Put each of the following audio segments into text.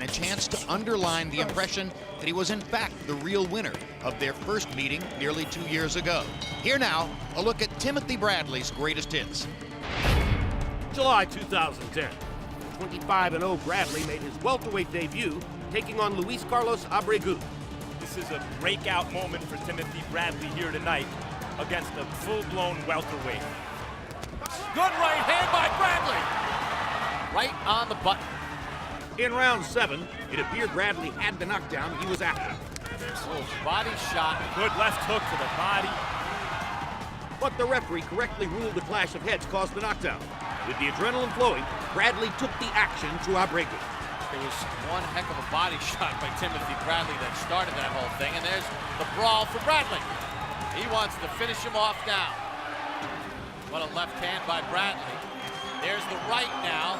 and a chance to underline the impression that he was in fact the real winner of their first meeting nearly 2 years ago. Here now, a look at Timothy Bradley's greatest hits. July 2010. 25-0 Bradley made his welterweight debut, taking on Luis Carlos Abregu. This is a breakout moment for Timothy Bradley here tonight against a full-blown welterweight. Good right hand by Bradley. Right on the button. In round 7, it appeared Bradley had the knockdown he was after. Oh, body shot. Good left hook to the body. But the referee correctly ruled the clash of heads caused the knockdown. With the adrenaline flowing, Bradley took the action to Abregu. There was one heck of a body shot by Timothy Bradley that started that whole thing, and there's the brawl for Bradley. He wants to finish him off now. What a left hand by Bradley. There's the right now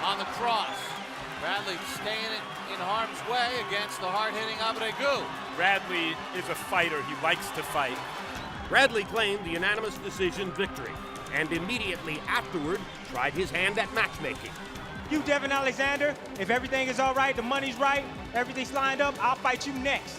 on the cross. Bradley staying in harm's way against the hard-hitting Abregu. Bradley is a fighter. He likes to fight. Bradley claimed the unanimous decision victory, and immediately afterward tried his hand at matchmaking. You, Devin Alexander, if everything is all right, the money's right, everything's lined up, I'll fight you next.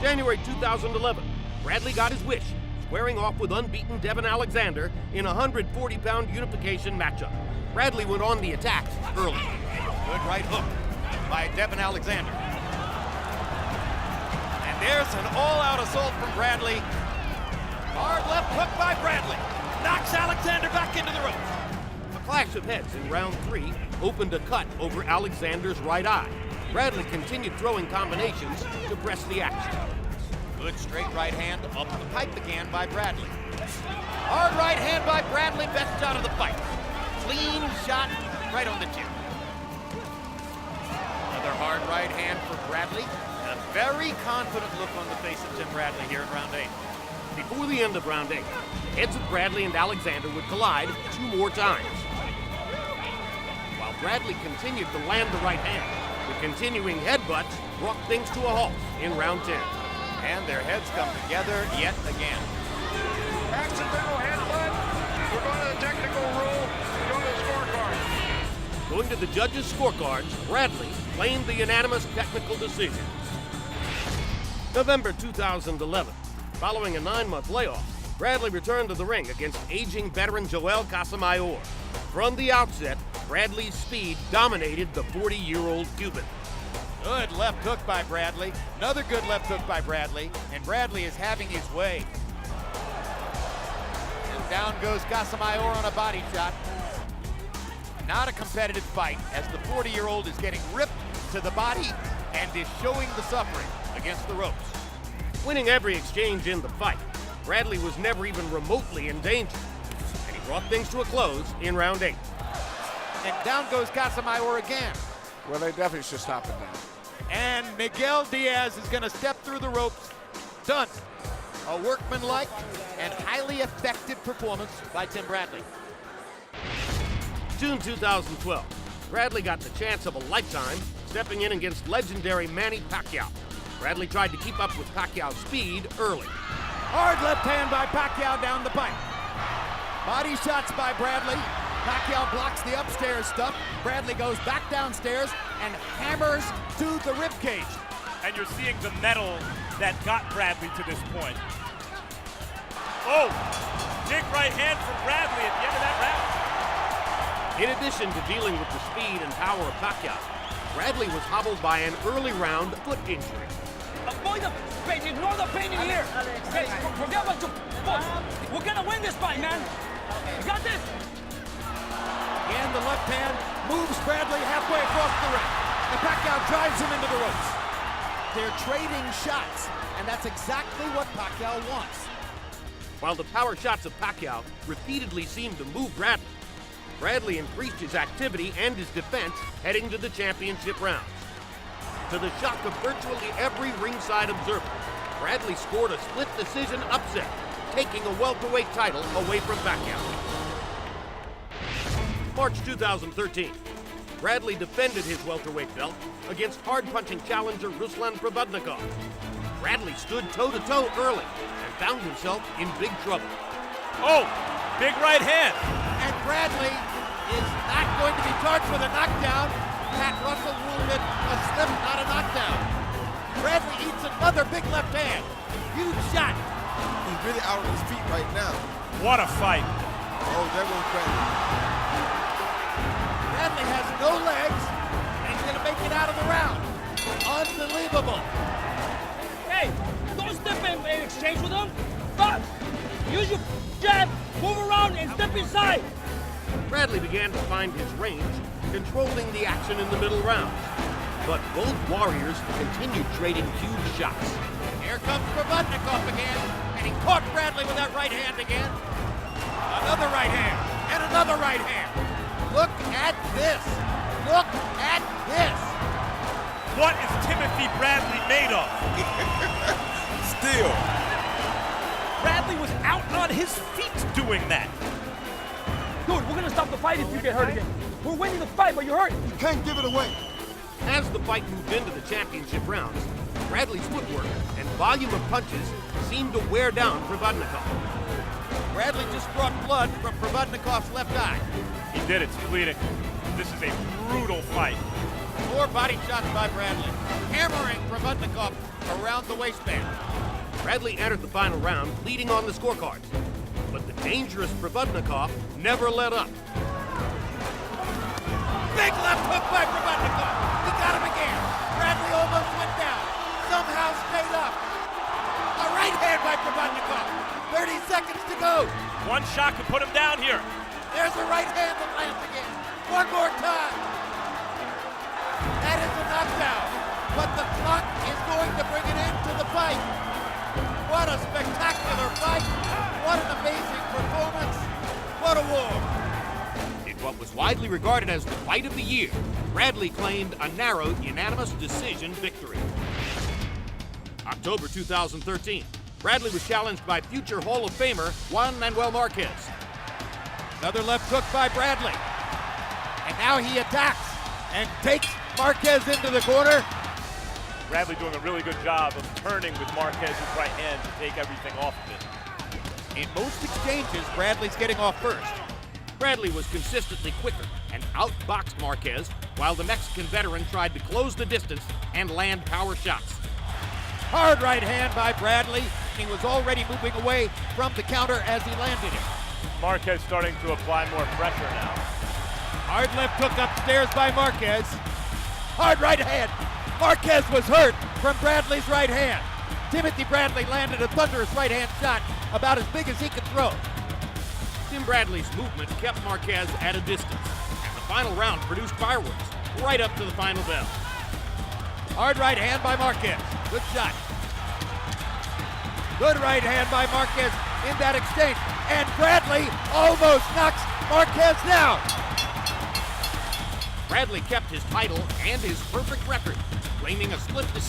January 2011, Bradley got his wish, squaring off with unbeaten Devin Alexander in a 140-pound unification matchup. Bradley went on the attack early. Good right hook by Devin Alexander. And there's an all-out assault from Bradley. Hard left hook by Bradley. Knocks Alexander back into the ropes. A clash of heads in round 3 opened a cut over Alexander's right eye. Bradley continued throwing combinations to press the action. Good straight right hand up the pipe again by Bradley. Hard right hand by Bradley, best out of the fight. Clean shot right on the chin. Another hard right hand for Bradley. And a very confident look on the face of Tim Bradley here in round 8. Before the end of round 8, heads of Bradley and Alexander would collide 2 more times. While Bradley continued to land the right hand, the continuing headbutts brought things to a halt in round 10. And their heads come together yet again. Accidental headbutt. We're going to the technical rule. Go to the scorecard. Going to the judges' scorecards, Bradley claimed the unanimous technical decision. November 2011. Following a 9-month layoff, Bradley returned to the ring against aging veteran Joel Casamayor. From the outset, Bradley's speed dominated the 40-year-old Cuban. Good left hook by Bradley. Another good left hook by Bradley. And Bradley is having his way. And down goes Casamayor on a body shot. Not a competitive fight as the 40-year-old is getting ripped to the body and is showing the suffering against the ropes. Winning every exchange in the fight, Bradley was never even remotely in danger. And he brought things to a close in round 8. And down goes Casamayor again. Well, they definitely should stop it now. And Miguel Diaz is going to step through the ropes. Done. A workmanlike and highly effective performance by Tim Bradley. June 2012, Bradley got the chance of a lifetime, stepping in against legendary Manny Pacquiao. Bradley tried to keep up with Pacquiao's speed early. Hard left hand by Pacquiao down the pipe. Body shots by Bradley. Pacquiao blocks the upstairs stuff. Bradley goes back downstairs and hammers to the ribcage. And you're seeing the metal that got Bradley to this point. Oh, big right hand from Bradley at the end of that round. In addition to dealing with the speed and power of Pacquiao, Bradley was hobbled by an early round foot injury. Avoid the pain, ignore the pain in here. Hey, forget what you... We're gonna win this fight, man. You got this? And the left hand moves Bradley halfway across the ring. And Pacquiao drives him into the ropes. They're trading shots, and that's exactly what Pacquiao wants. While the power shots of Pacquiao repeatedly seemed to move Bradley, Bradley increased his activity and his defense heading to the championship rounds. To the shock of virtually every ringside observer, Bradley scored a split decision upset, taking a welterweight title away from Pacquiao. March 2013, Bradley defended his welterweight belt against hard-punching challenger Ruslan Provodnikov. Bradley stood toe-to-toe early and found himself in big trouble. Oh, big right hand. And Bradley is not going to be charged with a knockdown. shot. He's really out on his feet right now. What a fight. Oh, that won't Bradley. Bradley has no legs, and he's gonna make it out of the round. Unbelievable. Hey, don't step in exchange with him. Stop. Use your jab, move around, and step inside. Bradley began to find his range, controlling the action in the middle round. But both warriors continued trading huge shots. Here comes Provodnikov again, and he caught Bradley with that right hand again. Another right hand, and another right hand. Look at this. Look at this. What is Timothy Bradley made of? Still. Bradley was out on his feet doing that. Dude, we're gonna stop the fight if you get hurt again. We're winning the fight, but you're hurt. You can't give it away. As the fight moved into the championship rounds, Bradley's footwork and volume of punches seemed to wear down Provodnikov. Bradley just brought blood from Provodnikov's left eye. He did, it's bleeding. This is a brutal fight. 4 body shots by Bradley, hammering Provodnikov around the waistband. Bradley entered the final round leading on the scorecards. But the dangerous Provodnikov never let up. Big left hook by Provodnikov. He got him again. Bradley almost went down. Somehow stayed up. A right hand by Provodnikov. 30 seconds to go. One shot could put him down here. There's a right hand that lands again. One more time. That is a knockdown. But the clock is going to bring an end to the fight. What a spectacular fight. What an amazing performance. What a war. In what was widely regarded as the fight of the year, Bradley claimed a narrow, unanimous decision victory. October 2013, Bradley was challenged by future Hall of Famer Juan Manuel Marquez. Another left hook by Bradley. And now he attacks and takes Marquez into the corner. Bradley doing a really good job of turning with Marquez's right hand to take everything off of it. In most exchanges, Bradley's getting off first. Bradley was consistently quicker and outboxed Marquez, while the Mexican veteran tried to close the distance and land power shots. Hard right hand by Bradley. He was already moving away from the counter as he landed it. Marquez starting to apply more pressure now. Hard left hook upstairs by Marquez. Hard right hand. Marquez was hurt from Bradley's right hand. Timothy Bradley landed a thunderous right hand shot about as big as he could throw. Tim Bradley's movement kept Marquez at a distance, and the final round produced fireworks right up to the final bell. Hard right hand by Marquez. Good shot. Good right hand by Marquez in that exchange. And Bradley almost knocks Marquez down. Bradley kept his title and his perfect record, claiming a split decision.